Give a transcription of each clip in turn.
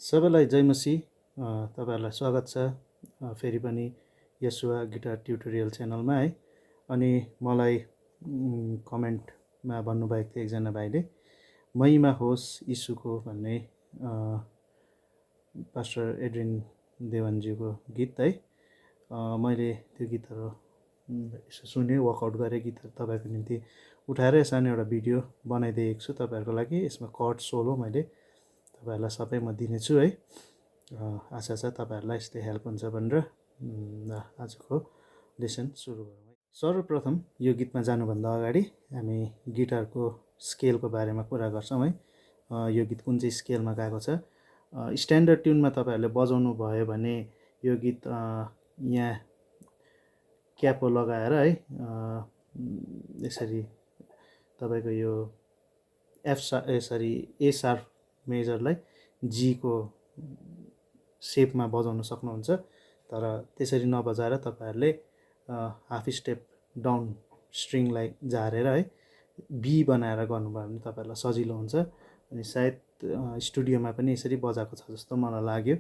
सबैलाई जय मसीह। तपाईँहरूलाई स्वागत छ फेरि पनि यसुवा गिटार ट्युटोरियल च्यानलमा है। अनि मलाई कमेन्टमा भन्नुभएको थियो एकजना भाइले, महिमा होस् यीशुको भन्ने पास्टर एड्रिन देवानज्यूको गीत है। मैले त्यो गीतहरू यसो सुने, वर्कआउट गरेँ, गीतहरू तपाईँको निम्ति उठाएर सानो एउटा भिडियो बनाइदिएको छु तपाईँहरूको लागि। यसमा कर्ड सोलो मैले तपाईँहरूलाई सबै म दिनेछु है। आशा छ तपाईँहरूलाई यस्तै हेल्प हुन्छ भनेर आजको लेसन सुरु गरौँ है। सर्वप्रथम यो गीतमा जानुभन्दा अगाडि हामी गिटारको स्केलको बारेमा कुरा गर्छौँ है। यो गीत कुन चाहिँ स्केलमा गाएको छ। स्ट्यान्डर्ड ट्युनमा तपाईँहरूले बजाउनु भयो भने यो गीत यहाँ क्यापो लगाएर है, यसरी तपाईँको यो ए शार्प मेजरलाई जीको सेपमा बजाउन सक्नुहुन्छ। तर त्यसरी नबजाएर तपाईँहरूले हाफ स्टेप डाउन स्ट्रिङलाई झारेर है बी बनाएर गर्नुभयो भने तपाईँहरूलाई सजिलो हुन्छ। अनि सायद स्टुडियोमा पनि यसरी बजाएको छ जस्तो मलाई लाग्यो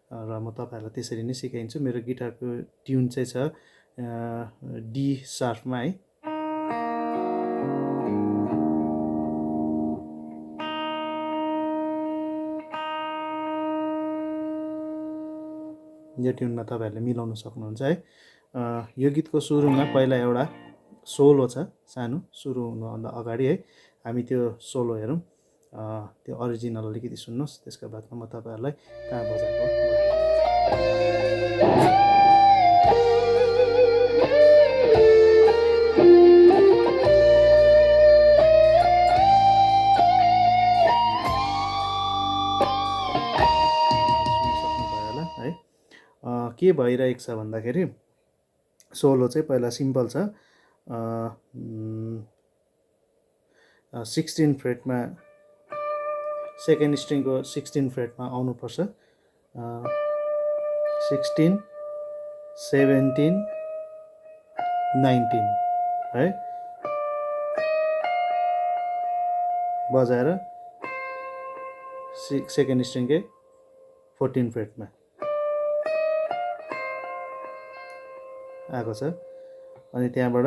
र म तपाईँहरूलाई त्यसरी नै सिकाइन्छु। मेरो गिटारको ट्युन चाहिँ छ डी शार्पमा है। यो ट्युनमा तपाईँहरूले मिलाउन सक्नुहुन्छ है। यो गीतको सुरुमा पहिला एउटा सोलो छ सानो, सुरु हुनुभन्दा अगाडि है। हामी त्यो सोलो हेरौँ, त्यो अरिजिनल अलिकति सुन्नुहोस्, त्यसको बादमा म तपाईँहरूलाई कहाँ बजाएको सुनिसक्नुभयो होला है। के भइरहेको छ भन्दाखेरि सोलो चाहिँ पहिला सिम्पल छ, 16 फ्रेटमा, सेकेन्ड स्ट्रिङको 16 फ्रेटमा आउनुपर्छ। 16, 17, 19 है बजाएर सेकेन्ड स्ट्रिङकै 14 फ्रेटमा आएको छ। अनि त्यहाँबाट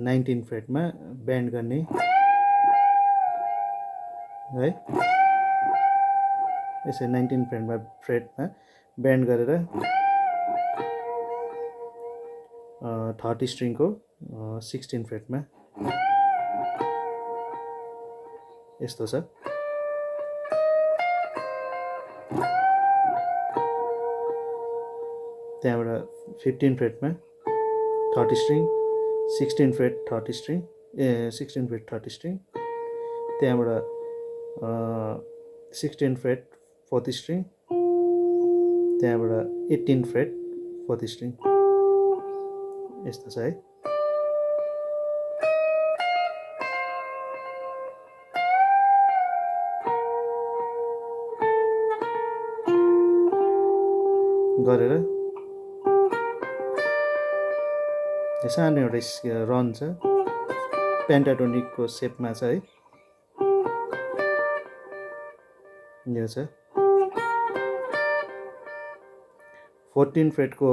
19 फ्रेटमा बेन्ड गर्ने है। यसरी 19 फ्रेटमा बेन्ड गरेर 30 स्ट्रिङको 16 फ्रेटमा यस्तो छ। त्यहाँबाट 15 फ्रेटमा 30 string, 16 freight 30 string, 16 freight 30 string, त्यहाँबाट 16 फ्रेट 40 स्ट्रिङ, त्यहाँबाट 18 फ्रेट 40 स्ट्रिङ यस्तो छ है। गरेर सानो एउटा रन छ, पेन्टाटोनिकको सेपमा छ है। यो छ 14 फ्रेटको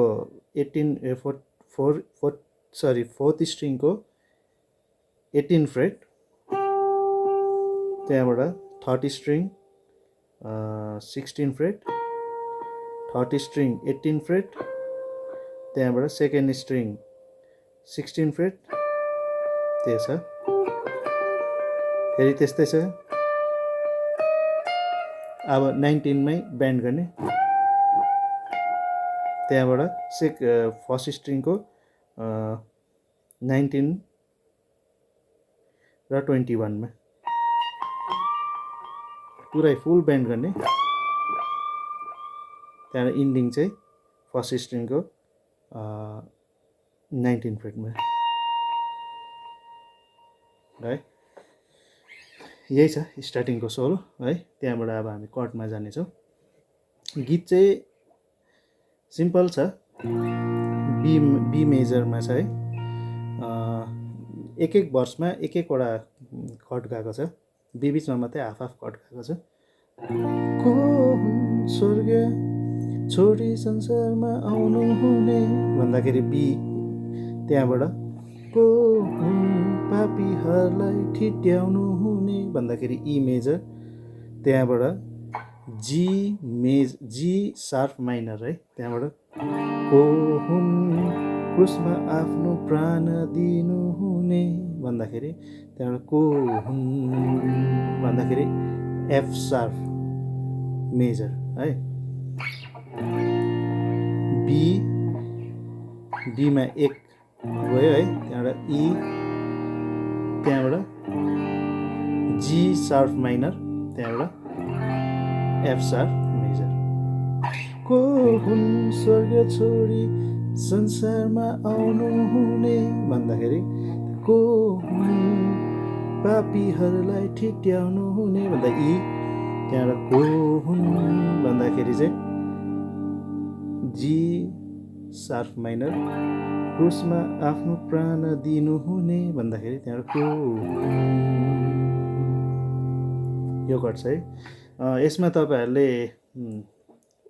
4th स्ट्रिङको 18 फ्रेट, त्यहाँबाट 30 स्ट्रिङ 16 फ्रेट, 30 स्ट्रिङ 18 फ्रेट, त्यहाँबाट सेकेन्ड स्ट्रिङ 16 फ्रेट, त्यो छ। फेरि त्यस्तै छ, अब 19मै बेन्ड गर्ने, त्यहाँबाट फर्स्ट स्ट्रिङको 19 र 21मा पुरै फुल बेन्ड गर्ने, त्यहाँबाट इन्डिङ चाहिँ फर्स्ट स्ट्रिङको 19 फ्रेटमा है। यही छ स्टार्टिङको सोलो है। त्यहाँबाट अब हामी कर्डमा जानेछौँ। गीत चाहिँ सिम्पल छ, बी मेजरमा छ है। एक वर्समा एकवटा कर्ड गएको छ, बी बिचमा मात्रै हाफ कर्ड गएको छ। को हुन्छ स्वर्ग छोडी संसारमा आउनु हुने भन्दाखेरि बी त्यहाँबाट को हुन् पापीहरूलाई ठिट्याउनु हुने भन्दाखेरि ई मेजर त्यहाँबाट जी शार्प माइनर है त्यहाँबाट को हुन् क्रुसमा आफ्नो प्राण दिनु हुने भन्दाखेरि त्यहाँबाट को हुन् भन्दाखेरि एफ शार्प मेजर है बीमा एक गयो है त्यहाँबाट ई त्यहाँबाट जी शार्प माइनर त्यहाँबाट एफ शार्प मेजर को हुन् स्वर्ग छोडी संसारमा आउनु हुने भन्दाखेरि को हुन् पापीहरूलाई ठिट्याउनु हुने भन्दा ई त्यहाँबाट को हुन् भन्दाखेरि चाहिँ जी शार्प माइनर क्रुसमा आफ्नो प्राण दिनु हुने भन्दाखेरि त्यहाँबाट को यो गर्छ है यसमा तपाईँहरूले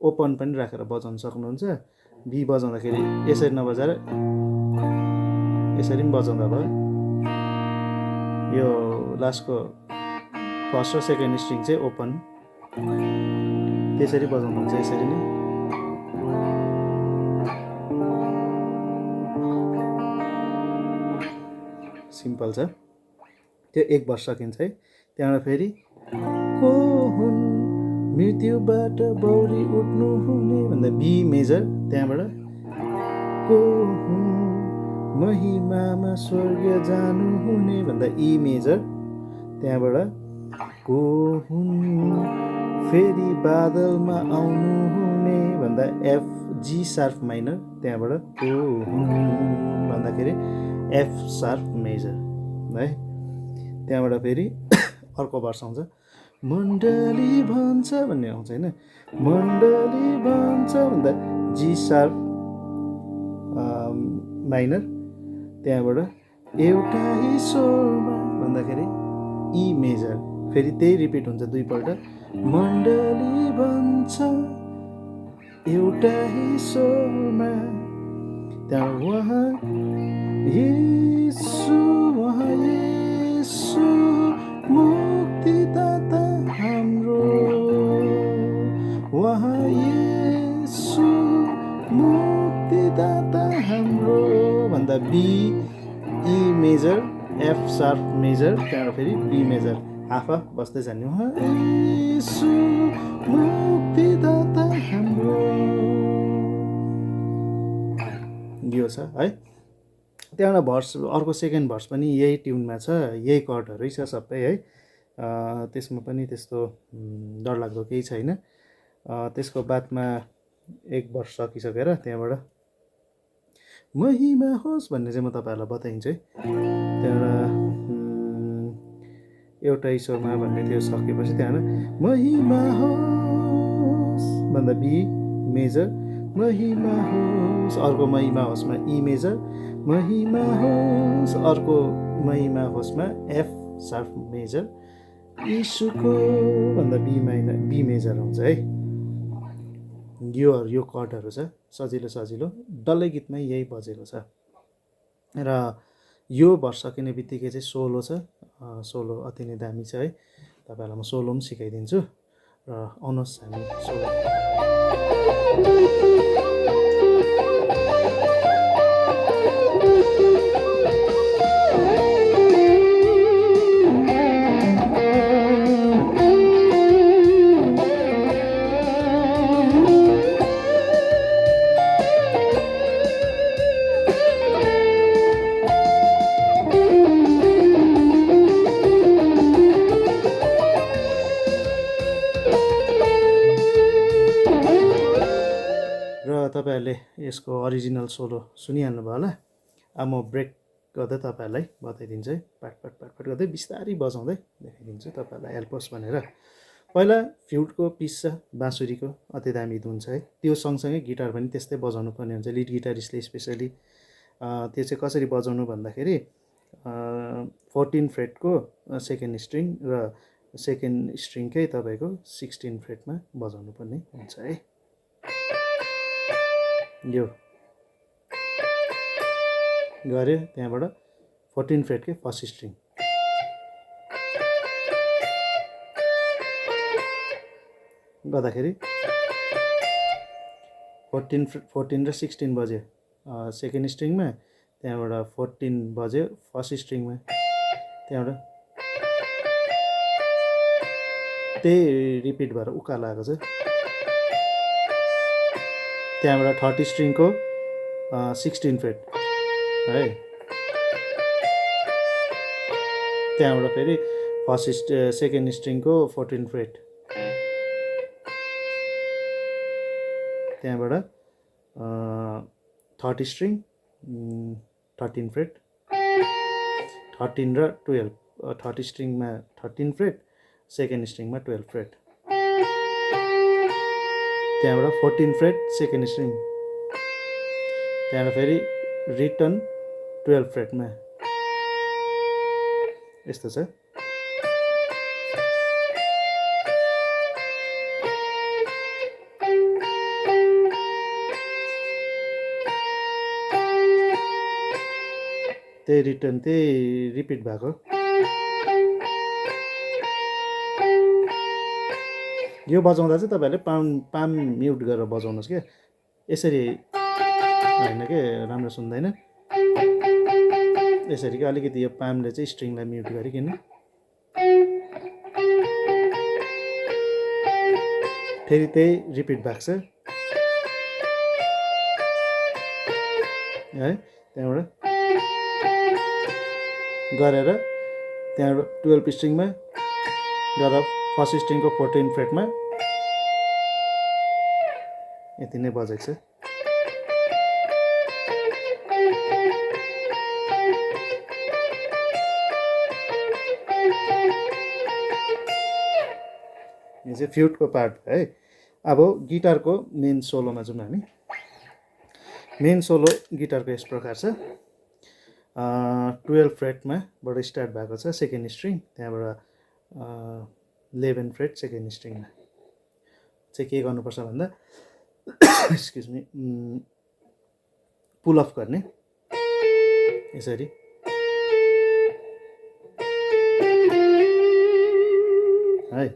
ओपन पनि राखेर बजाउन सक्नुहुन्छ बी बजाउँदाखेरि यसरी नबजाएर यसरी पनि बजाउँदा भयो यो लास्टको फर्स्ट र सेकेन्ड स्ट्रिङ चाहिँ ओपन त्यसरी बजाउनुहुन्छ यसरी नै सिम्पल छ त्यो एक वर्ष सकिन्छ है त्यहाँबाट फेरि को हुन् मृत्युबाट बौरी उठ्नु हुने भन्दा बी मेजर त्यहाँबाट को हुन् महिमामा स्वर्ग जानु हुने भन्दा ई मेजर त्यहाँबाट को हुन् फेरि बादलमा आउनु हुने भन्दा एफ जी शार्प माइनर त्यहाँबाट को हुन् भन्दाखेरि एफ शार्प मेजर है त्यहाँबाट फेरि अर्को वर्ष आउँछ मण्डली भन्छ भन्ने आउँछ होइन मण्डली भन्छ भन्दा जी शार्प माइनर त्यहाँबाट एउटा ईश्वरमा भन्दाखेरि ई मेजर फेरि त्यही रिपिट हुन्छ दुईपल्ट मण्डली भन्छ एउटा ईश्वरमा त्यहाँ उहाँ येशू मुक्तिदाता हाम्रो उहाँ येशू मुक्तिदाता हाम्रो भन्दा B E major F sharp major त्यहाँबाट फेरि बी मेजर हाफ बस्दै जाने उहाँ येशू मुक्तिदाता हाम्रो यो छ है त्यहाँबाट भर्स अर्को सेकेन्ड भर्स पनि यही ट्युनमा छ यही कर्डहरू छ सबै है त्यसमा पनि त्यस्तो डरलाग्दो केही छैन त्यसको बादमा एक वर्ष सकिसकेर त्यहाँबाट महिमा होस् भन्ने चाहिँ म तपाईँहरूलाई बताइन्छ है त्यहाँबाट एउटा ईश्वरमा भन्ने त्यो सकेपछि त्यहाँबाट महिमा होस् भन्दा बी मेजर महिमा होस् अर्को महिमा होस्मा ई मेजर महिमा होस् अर्को महिमा होस्मा एफ शार्प मेजर यीशुको भन्दा बी मेजर हुन्छ है यो कर्डहरू छ सजिलो डल्लै गीतमै यही बजेको छ र यो भर्स सकिने बित्तिकै चाहिँ सोलो छ सोलो अति नै दामी छ है तपाईँहरूलाई म सोलो पनि सिकाइदिन्छु र आउनुहोस् हामी सोलो तपाईँहरूले यसको अरिजिनल सोलो सुनिहाल्नु भयो होला अब म ब्रेक गर्दै तपाईँहरूलाई बताइदिन्छु है पाट गर्दै बिस्तारै बजाउँदै देखाइदिन्छु तपाईँहरूलाई हेल्प होस् भनेर पहिला फ्लुटको पिस छ बाँसुरीको अति दामी धुन छ है त्यो सँगसँगै गिटार पनि त्यस्तै बजाउनु पर्ने हुन्छ लिड गिटारिस्टले स्पेसली त्यो चाहिँ कसरी बजाउनु भन्दाखेरि 14 फ्रेटको सेकेन्ड स्ट्रिङ र सेकेन्ड स्ट्रिङकै तपाईँको 16 फ्रेटमा बजाउनु पर्ने हुन्छ है। यो गऱ्यो, त्यहाँबाट 14 फ्रेटकै फर्स्ट स्ट्रिङ गर्दाखेरि 14 र 16 बज्यो सेकेन्ड स्ट्रिङमा, त्यहाँबाट 14 बज्यो फर्स्ट स्ट्रिङमा, त्यहाँबाट त्यही रिपिट भएर उकालो आएको छ। त्यहाँबाट 30 स्ट्रिङको 16 फ्रेट है, त्यहाँबाट फेरि सेकेन्ड स्ट्रिङको 14 फ्रेट, त्यहाँबाट 30 स्ट्रिङ 13 फ्रेट, 13 र 12 30 स्ट्रिङमा 13 फ्रेट, सेकेन्ड स्ट्रिङमा 12 फ्रेट, त्यहाँबाट 14 फ्रेट सेकेन्ड स्ट्रिङ, त्यहाँबाट फेरि रिटर्न 12 फ्रेटमा, यस्तो छ। त्यही रिटर्न त्यही रिपिट भएको। यो बजाउँदा चाहिँ तपाईँहरूले पाम म्युट गरेर बजाउनुहोस् क्या, यसरी होइन के राम्रो सुन्दैन, यसरी कि अलिकति यो पामले चाहिँ स्ट्रिङलाई म्युट गरिकन फेरि त्यही रिपिट भएको छ है। त्यहाँबाट गरेर त्यहाँबाट 12 स्ट्रिङमा गरेर फर्स्ट स्ट्रिङको 14 फ्रेटमा यति नै बजेको छ। यो चाहिँ फ्लुटको पार्ट है। अब गिटारको मेन सोलोमा जाउँ हामी। मेन सोलो गिटारको यस प्रकार छ। 12 फ्रेटमा बाट स्टार्ट भएको छ सेकेन्ड स्ट्रिङ, त्यहाँबाट 11 फ्रेट सेकेन्ड स्ट्रिङमा चाहिँ के गर्नुपर्छ भन्दा एक्सक्युज मी पुल अफ गर्ने यसरी है।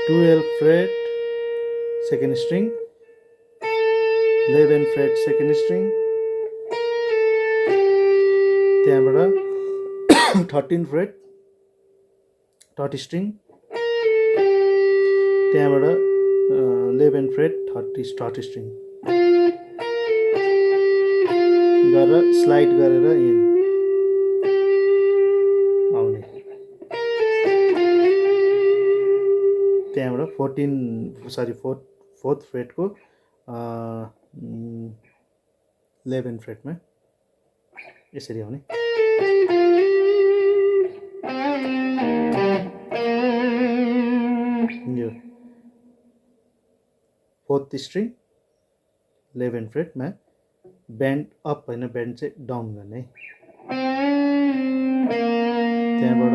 12 freight second string, 11 freight second string, त्यहाँबाट 13 फ्रेट 30 स्ट्रिङ, त्यहाँबाट 11 फ्रेट 30 स्ट्रिङ गरेर स्लाइड गरेर यहाँ आउने, त्यहाँबाट 4th फ्रेटको 11 फ्रेटमा यसरी आउने। यो 4th स्ट्रिङ 11 फ्रेटमा ब्यान्ड अप होइन, ब्यान्ड चाहिँ डाउन गर्ने। त्यहाँबाट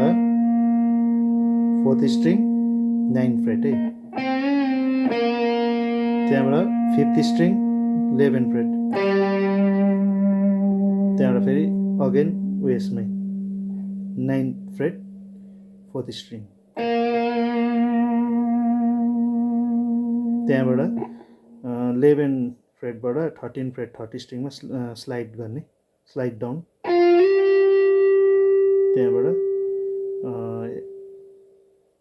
4th स्ट्रिङ 9 फ्रेट है, त्यहाँबाट 5th स्ट्रिङ 11 फ्रेट, त्यहाँबाट फेरि अगेन उयसमै 9 फ्रेट 4th स्ट्रिङ, त्यहाँबाट 11 फ्रेटबाट 13 फ्रेट 30 स्ट्रिङमा स्लाइड गर्ने, स्लाइड डाउन, त्यहाँबाट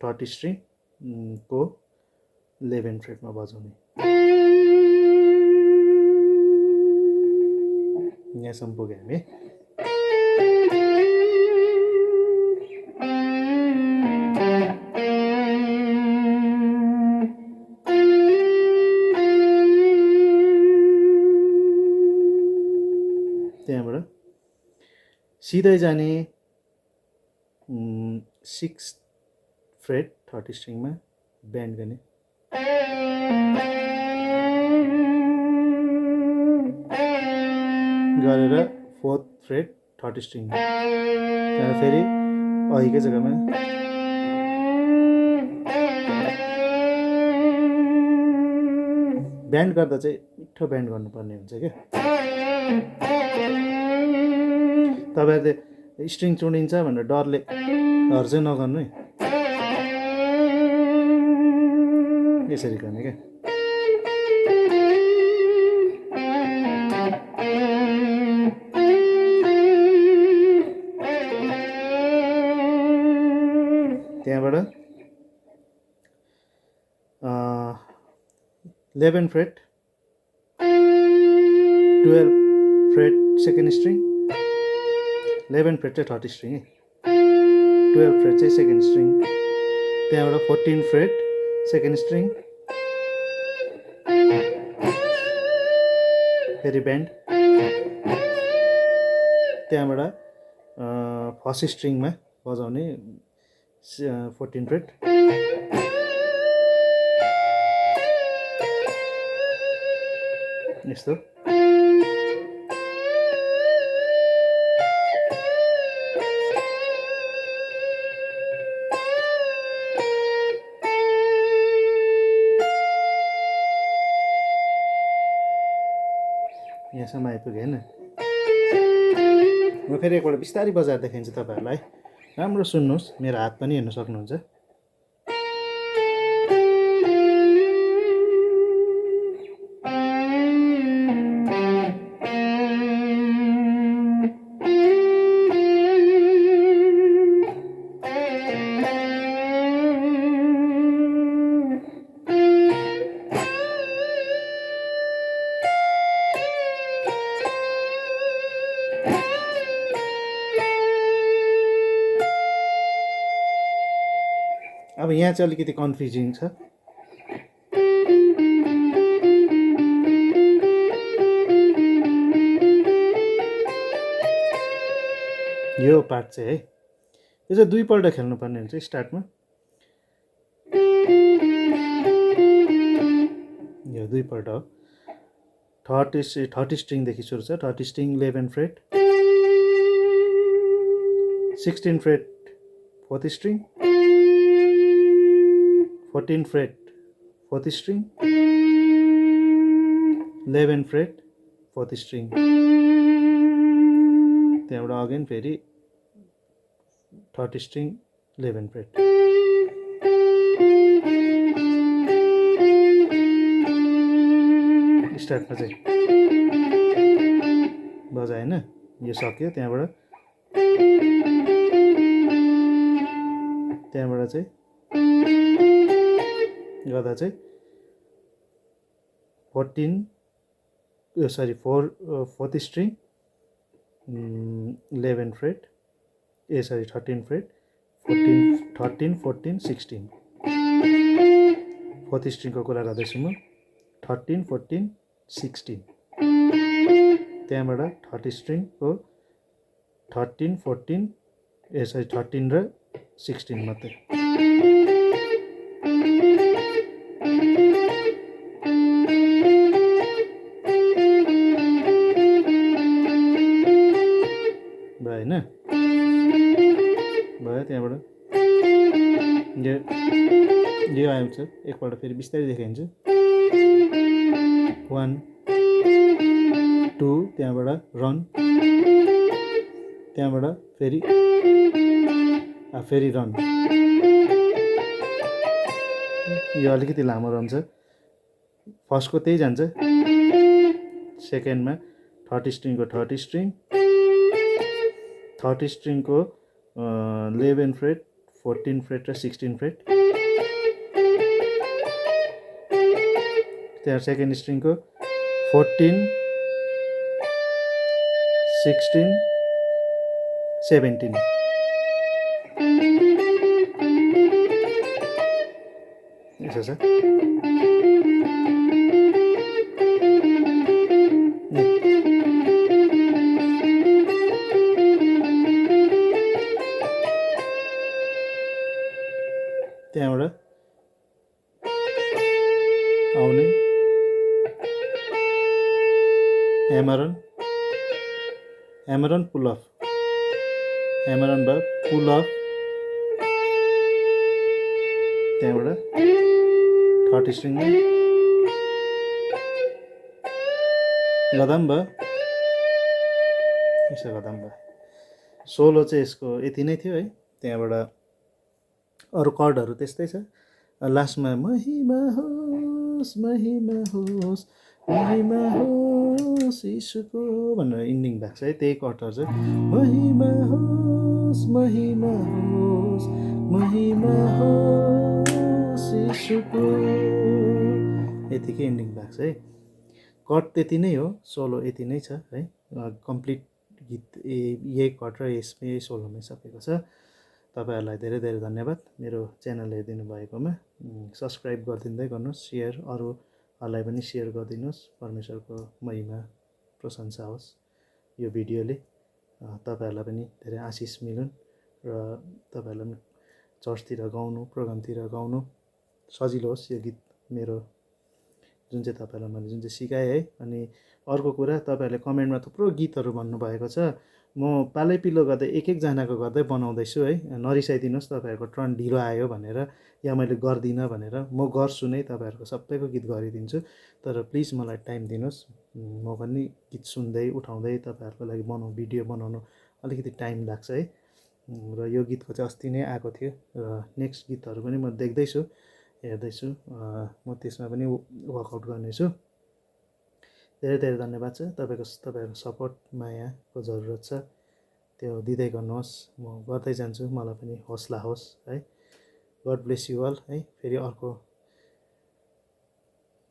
30 स्ट्रिङ को 11 फ्रेटमा बजाउने। यहाँसम्म पुग्यो हामी। त्यहाँबाट सिधै जाने 6th फ्रेट 30 स्ट्रिङमा ब्यान्ड गर्ने, गरेर 4th फ्रेट 30 स्ट्रिङ, त्यहाँ फेरि अघिकै जग्गामा ब्यान्ड गर्दा चाहिँ मिठो ब्यान्ड गर्नुपर्ने हुन्छ क्या। तपाईँहरूले स्ट्रिङ चुडिन्छ भनेर डरले हर चाहिँ नगर्नु है, यसरी गर्ने क्या। त्यहाँबाट 11 freight 12 freight second string, 11 freight चाहिँ थर्ड स्ट्रिङ है, 12 फ्रेट चाहिँ सेकेन्ड स्ट्रिङ, त्यहाँबाट 14 फ्रेट सेकेन्ड स्ट्रिङ, फेरि ब्यान्ड, त्यहाँबाट फर्स्ट स्ट्रिङमा बजाउने 14 फ्रेट, यस्तो। यहाँसम्म आइपुग्यो होइन। म फेरि एकपल्ट बिस्तारै बजाएर देखाइन्छु तपाईँहरूलाई, राम्रो सुन्नुहोस्, मेरो हात पनि हेर्न सक्नुहुन्छ। अब यहाँ चाहिँ अलिकति कन्फ्युजिङ छ। यो पार्ट चाहिँ है, यो चाहिँ दुईपल्ट खेल्नुपर्ने हुन्छ स्टार्टमा। यो दुईपल्ट हो। थर्ड स्ट्रिङदेखि सुरु छ। Third string 11 freight, 16 freight fourth string, 14 freight fourth string, 11 freight fourth string, त्यहाँबाट अगेन फेरि थर्ड स्ट्रिङ 11 फ्रेट। स्टार्टमा चाहिँ बजायो होइन, यो सक्यो। त्यहाँबाट चाहिँ गर्दा चाहिँ 4th string 11 fret, 13 fret, 13, 14, 16, fourth स्ट्रिङको कुरा गर्दैछु म। 13, 14, 16, त्यहाँबाट थर्ड स्ट्रिङको 13, 14 13 र 16 मात्रै। भयो होइन, भयो। त्यहाँबाट यो आउँछ, एकपल्ट फेरि बिस्तारै देखाइन्छु। 1 2, त्यहाँबाट रन, त्यहाँबाट फेरि रन। यो अलिकति लामो रहन्छ। फर्स्टको त्यही जान्छ, सेकेन्डमा थर्ड स्ट्रिङको थर्ड स्ट्रिङ, थर्ड स्ट्रिङको 11 फ्रेट, 14 फ्रेट र 16 फ्रेट, त्यहाँ सेकेन्ड स्ट्रिङको 14, 16, 17, यसो छ। त्यहाँबाट आउने hammer pull off, hammer on भयो पुल अफ, त्यहाँबाट थर्ड स्ट्रिङमा गर्दा पनि भयो, यसो गर्दा पनि भयो। सोलो चाहिँ यसको यति नै थियो है। त्यहाँबाट अरू कर्डहरू त्यस्तै छ। लास्टमा महिमा होस् महिमा होस् महिमा होस् यीशुको भनेर इन्डिङ भएको छ है। त्यही कर्डहरू चाहिँ महिमा होस् महिमा होस् महिमा होस् यीशुको, यतिकै इन्डिङ भएको छ है। कट त्यति नै हो, सोलो यति नै छ है। कम्प्लिट गीत यही कट र यही सोलोमै सकेको छ। तपाईँहरूलाई धेरै धेरै धन्यवाद मेरो च्यानल हेरिदिनु भएकोमा। सब्सक्राइब गरिदिँदै गर्नुहोस्, सेयर अरूहरूलाई पनि सेयर गरिदिनुहोस्। परमेश्वरको महिमा प्रशंसा होस् यो भिडियोले, तपाईँहरूलाई पनि धेरै आशिष मिलुन् र तपाईँहरूलाई पनि चर्चतिर गाउनु, प्रोग्रामतिर गाउनु सजिलो होस् यो गीत मेरो, जुन चाहिँ तपाईँहरूलाई मैले जुन चाहिँ सिकाएँ है। अनि अर्को कुरा, तपाईँहरूले कमेन्टमा थुप्रो गीतहरू भन्नुभएको छ। म पालैपिलो गर्दै एक एकजनाको गर्दै बनाउँदैछु है। नरिसाइदिनुहोस् तपाईँहरूको टर्न ढिलो आयो भनेर, या मैले गर्दिनँ भनेर। म गर्छु नै, तपाईँहरूको सबैको गीत गरिदिन्छु, तर प्लिज मलाई टाइम दिनुहोस्। म पनि गीत सुन्दै उठाउँदै तपाईँहरूको लागि भिडियो बनाउनु अलिकति टाइम लाग्छ है। र यो गीतको चाहिँ अस्ति नै आएको थियो र नेक्स्ट गीतहरू पनि म देख्दैछु, हेर्दैछु। म त्यसमा पनि वर्कआउट गर्नेछु। धेरै धेरै धन्यवाद छ। तपाईँहरूको सपोर्ट मायाको जरुरत छ, त्यो दिँदै गर्नुहोस्। म गर्दै जान्छु, मलाई पनि हौसला होस् है। गड ब्लेस यु अल है। फेरि अर्को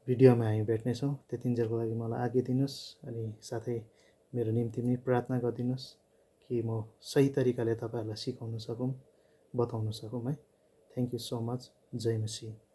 भिडियोमा हामी भेट्नेछौँ। त्यतिन्जेलको लागि मलाई आज्ञा दिनुहोस्, अनि साथै मेरो निम्ति पनि प्रार्थना गरिदिनुहोस् कि म सही तरिकाले तपाईँहरूलाई सिकाउन सकौँ, बताउन सकौँ है। Thank you so much. जय मसीह।